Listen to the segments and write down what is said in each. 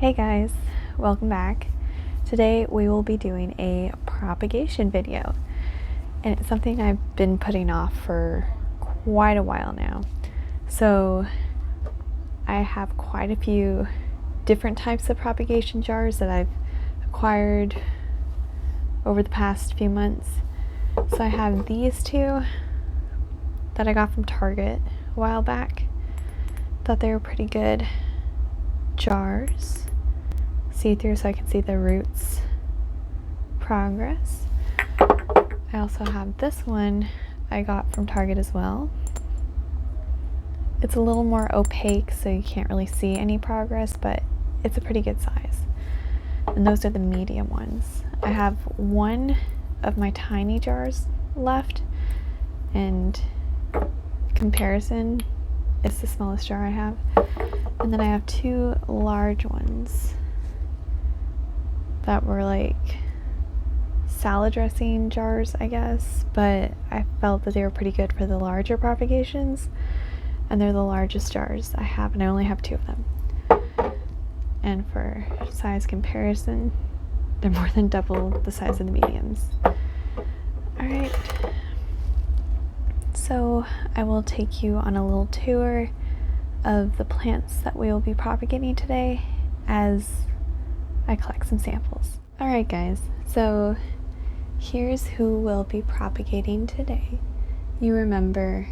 Hey guys, welcome back. Today we will be doing a propagation video, and it's something I've been putting off for quite a while now. So I have quite a few different types of propagation jars that I've acquired over the past few months. So I have these two that I got from Target a while back. Thought they were pretty good jars. See-through so I can see the roots progress. I also have this one I got from Target as well. It's a little more opaque so you can't really see any progress, but it's a pretty good size. And those are the medium ones. I have one of my tiny jars left, and comparison, it's the smallest jar I have. And then I have two large ones that were like salad dressing jars, I guess, but I felt that they were pretty good for the larger propagations, and they're the largest jars I have, and I only have two of them. And for size comparison, they're more than double the size of the mediums. Alright, so I will take you on a little tour of the plants that we will be propagating today as I collect some samples. Alright guys, so here's who will be propagating today. You remember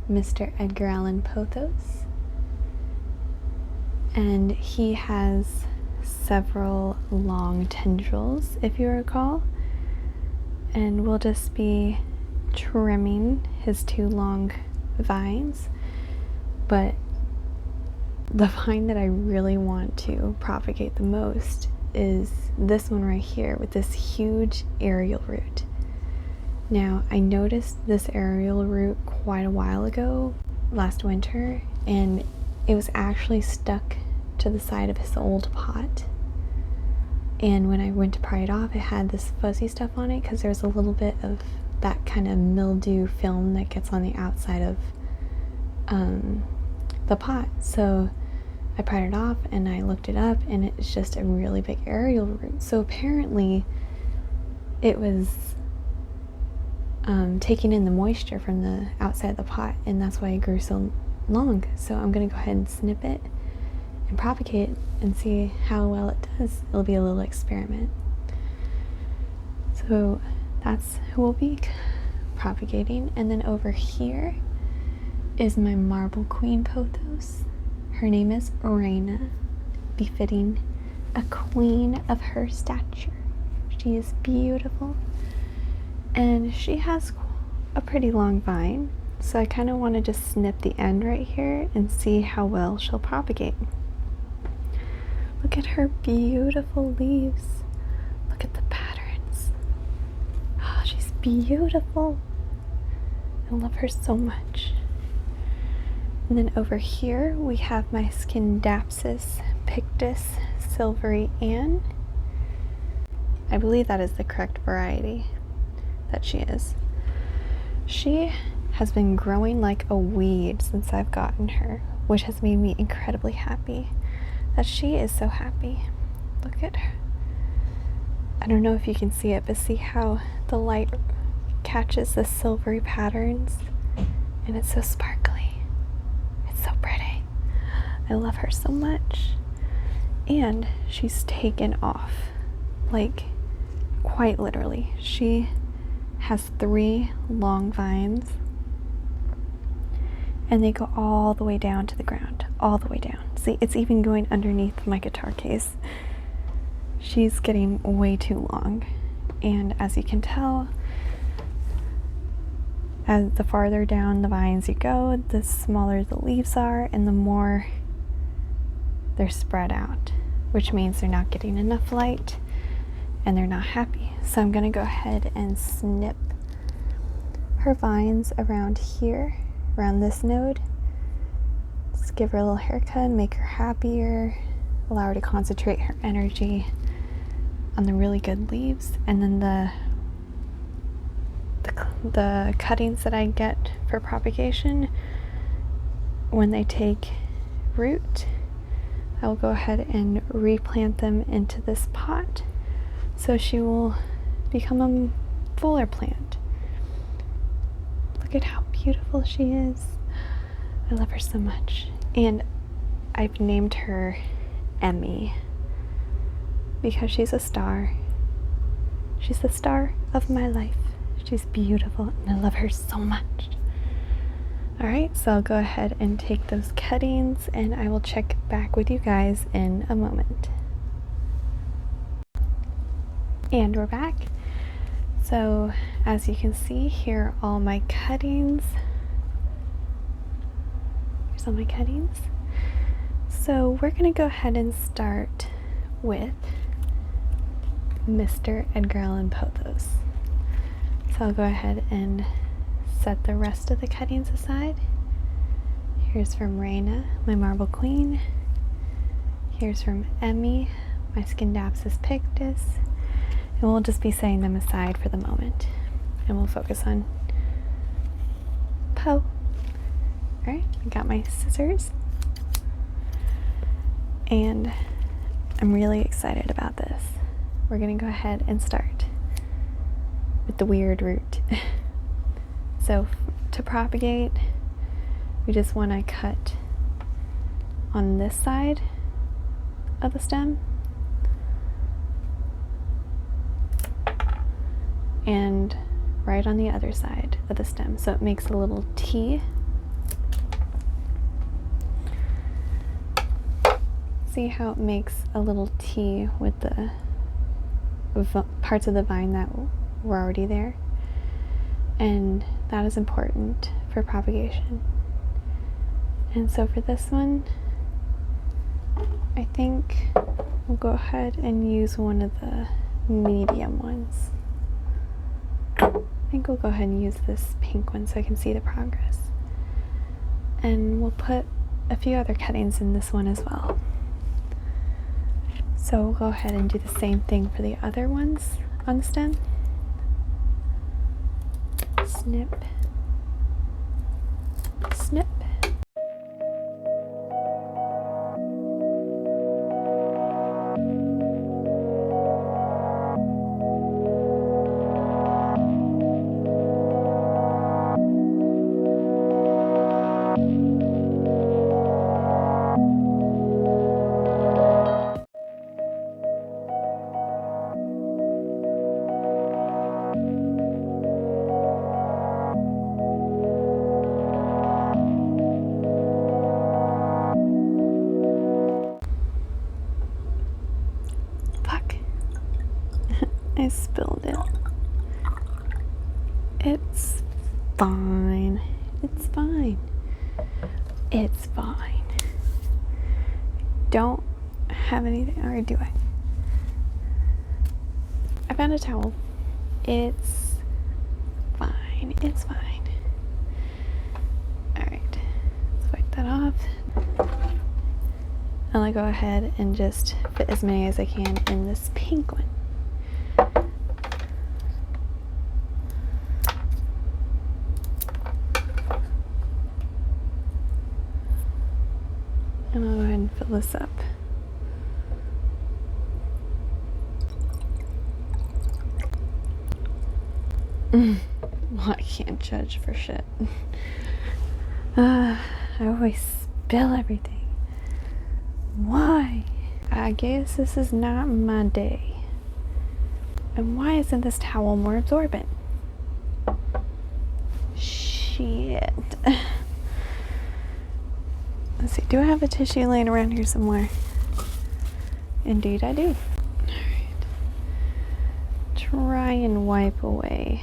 Mr. Edgar Allan Pothos, and he has several long tendrils, if you recall, and we'll just be trimming his two long vines. But the vine that I really want to propagate the most is this one right here with this huge aerial root. Now, I noticed this aerial root quite a while ago, last winter, and it was actually stuck to the side of his old pot. And when I went to pry it off, it had this fuzzy stuff on it because there's a little bit of that kind of mildew film that gets on the outside of the pot. So I pried it off and I looked it up, and it's just a really big aerial root. So apparently it was taking in the moisture from the outside of the pot, and that's why it grew so long. So I'm going to go ahead and snip it and propagate and see how well it does. It'll be a little experiment. So that's who will be propagating. And then over here is my marble Queen Pothos. Her name is Reina, befitting a queen of her stature. She is beautiful, and she has a pretty long vine, so I kind of want to just snip the end right here and see how well she'll propagate. Look at her beautiful leaves. Look at the patterns. Oh, she's beautiful. I love her so much. And then over here we have my Scindapsis Pictus Silvery Anne. I believe that is the correct variety that she is. She has been growing like a weed since I've gotten her, which has made me incredibly happy. That she is so happy. Look at her. I don't know if you can see it, but see how the light catches the silvery patterns, and it's so sparkly. So pretty. I love her so much. And she's taken off, like quite literally. She has 3 long vines, and they go all the way down to the ground, all the way down. See, it's even going underneath my guitar case. She's getting way too long, and as you can tell, as the farther down the vines you go, the smaller the leaves are, and the more they're spread out, which means they're not getting enough light and they're not happy. So I'm going to go ahead and snip her vines around here, around this node. Just give her a little haircut, make her happier, allow her to concentrate her energy on the really good leaves. And then the cuttings that I get for propagation, when they take root, I will go ahead and replant them into this pot so she will become a fuller plant. Look at how beautiful she is. I love her so much. And I've named her Emmy because she's a star. She's the star of my life. She's beautiful and I love her so much. Alright, so I'll go ahead and take those cuttings and I will check back with you guys in a moment. And we're back. So as you can see, here are all my cuttings. Here's all my cuttings. So we're going to go ahead and start with Mr. Edgar Allan Pothos. So I'll go ahead and set the rest of the cuttings aside. Here's from Raina, my marble queen. Here's from Emmy, my Scindapsis Pictus. And we'll just be setting them aside for the moment. And we'll focus on Poe. Alright, I got my scissors. And I'm really excited about this. We're gonna go ahead and start with the weird root. So to propagate, we just want to cut on this side of the stem and right on the other side of the stem, so it makes a little T. See how it makes a little T with the parts of the vine that were already there? And that is important for propagation. And so for this one, I think we'll go ahead and use one of the medium ones. I think we'll go ahead and use this pink one so I can see the progress. And we'll put a few other cuttings in this one as well. So we'll go ahead and do the same thing for the other ones on the stem. Snip, snip. I spilled it. It's fine. It's fine. It's fine. Don't have anything, or do I? I found a towel. It's fine. It's fine. Alright. Let's wipe that off. And I'll go ahead and just fit as many as I can in this pink one. And I'll go ahead and fill this up. Well, I can't judge for shit. I always spill everything. Why? I guess this is not my day. And why isn't this towel more absorbent? Shit. Let's see, do I have a tissue laying around here somewhere? Indeed I do. Alright. Try and wipe away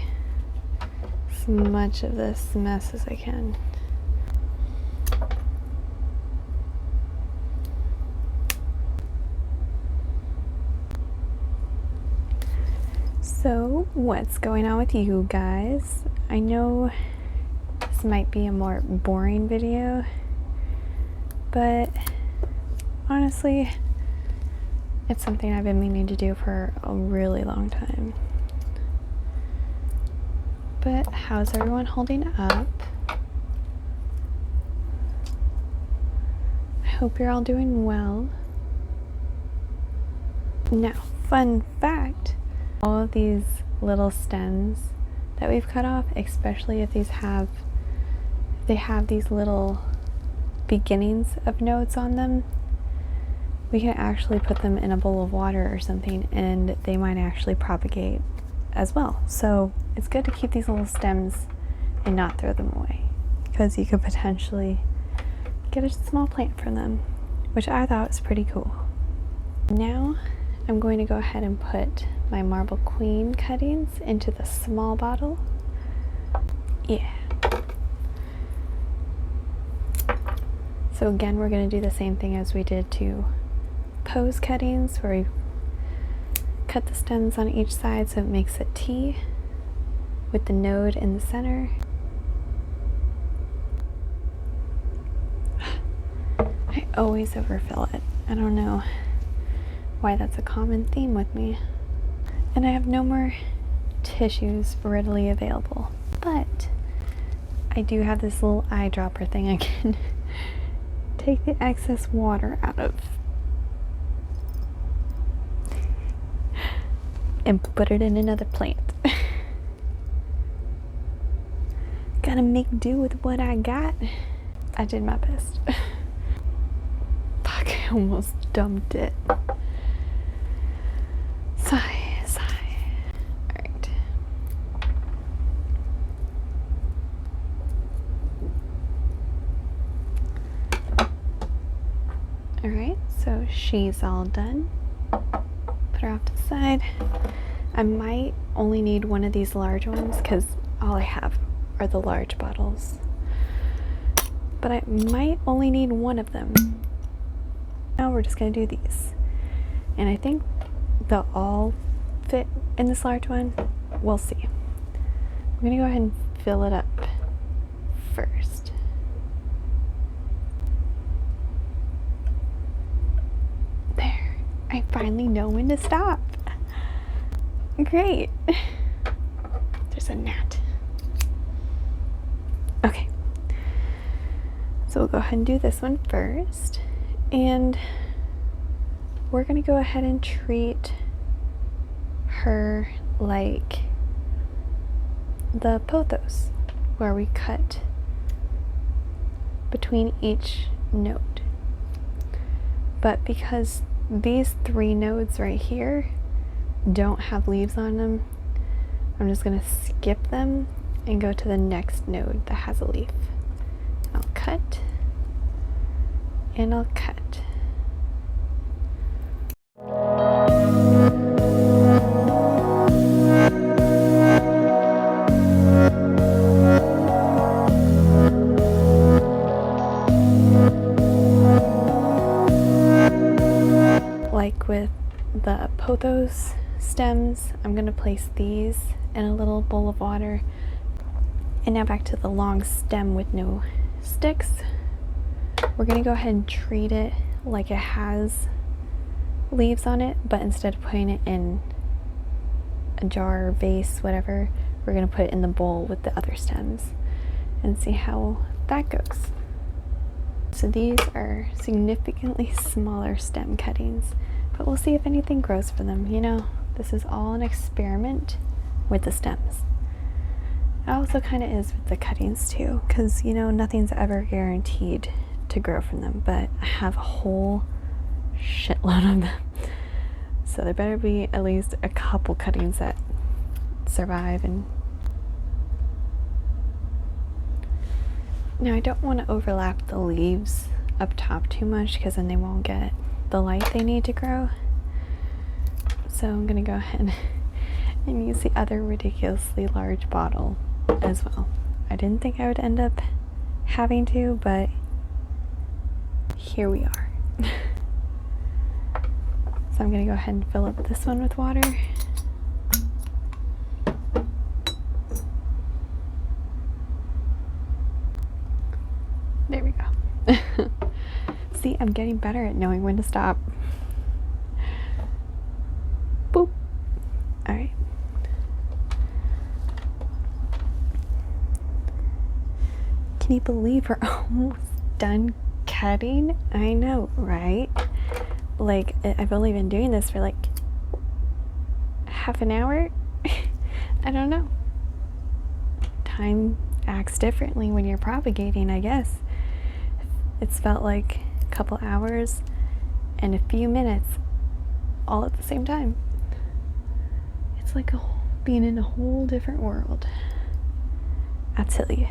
as much of this mess as I can. So, what's going on with you guys? I know this might be a more boring video, but honestly, it's something I've been meaning to do for a really long time. But how's everyone holding up? I hope you're all doing well. Now, fun fact, all of these little stems that we've cut off, especially if they have these little beginnings of nodes on them, we can actually put them in a bowl of water or something and they might actually propagate as well. So it's good to keep these little stems and not throw them away, because you could potentially get a small plant from them, which I thought was pretty cool. Now I'm going to go ahead and put my marble queen cuttings into the small bottle. Yeah. So again, we're going to do the same thing as we did to pose cuttings, where we cut the stems on each side so it makes a T with the node in the center. I always overfill it. I don't know why that's a common theme with me. And I have no more tissues readily available, but I do have this little eyedropper thing I can take the excess water out of and put it in another plant. Gotta make do with what I got. I did my best. Fuck, I almost dumped it. Sigh, sigh. Alright. Alright, so she's all done. Put her off to the side. I might only need one of these large ones because all I have are the large bottles. But I might only need one of them. Now we're just going to do these. And I think they'll all fit in this large one. We'll see. I'm going to go ahead and fill it up first. There. I finally know when to stop. Great. There's a gnat. Okay. So we'll go ahead and do this one first. And we're going to go ahead and treat her like the pothos, where we cut between each node. But because these 3 nodes right here don't have leaves on them, I'm just going to skip them and go to the next node that has a leaf. I'll cut and I'll cut. Like with the pothos stems, I'm going to place these in a little bowl of water. And now back to the long stem with no sticks. We're going to go ahead and treat it like it has leaves on it, but instead of putting it in a jar, vase, whatever, we're going to put it in the bowl with the other stems and see how that goes. So these are significantly smaller stem cuttings, but we'll see if anything grows for them. You know, this is all an experiment with the stems. It also kind of is with the cuttings too, because, you know, nothing's ever guaranteed to grow from them, but I have a whole shitload of them. So there better be at least a couple cuttings that survive. And now I don't want to overlap the leaves up top too much, because then they won't get the light they need to grow. So I'm going to go ahead and use the other ridiculously large bottle as well. I didn't think I would end up having to, but here we are. So I'm going to go ahead and fill up this one with water. There we go. See, I'm getting better at knowing when to stop. Boop. All right. Can you believe we're almost done cutting? I know, right? Like, I've only been doing this for like half an hour? I don't know. Time acts differently when you're propagating, I guess. It's felt like a couple hours and a few minutes all at the same time. It's like being in a whole different world. I'll tell you.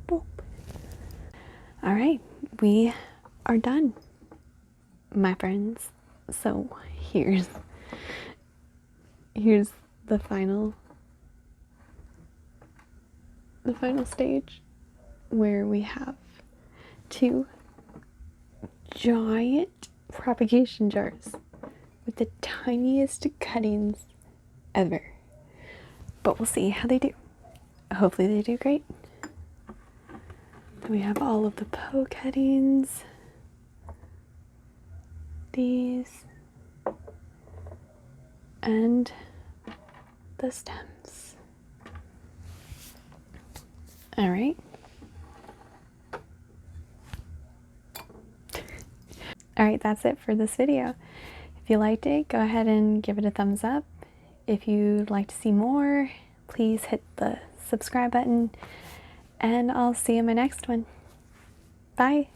Boop. All right, we are done, my friends. So here's the final stage, where we have 2 giant propagation jars with the tiniest cuttings ever. But we'll see how they do. Hopefully they do great. Then we have all of the cuttings. These. And the stems. All right. All right, that's it for this video. If you liked it, go ahead and give it a thumbs up. If you'd like to see more, please hit the subscribe button, and I'll see you in my next one. Bye.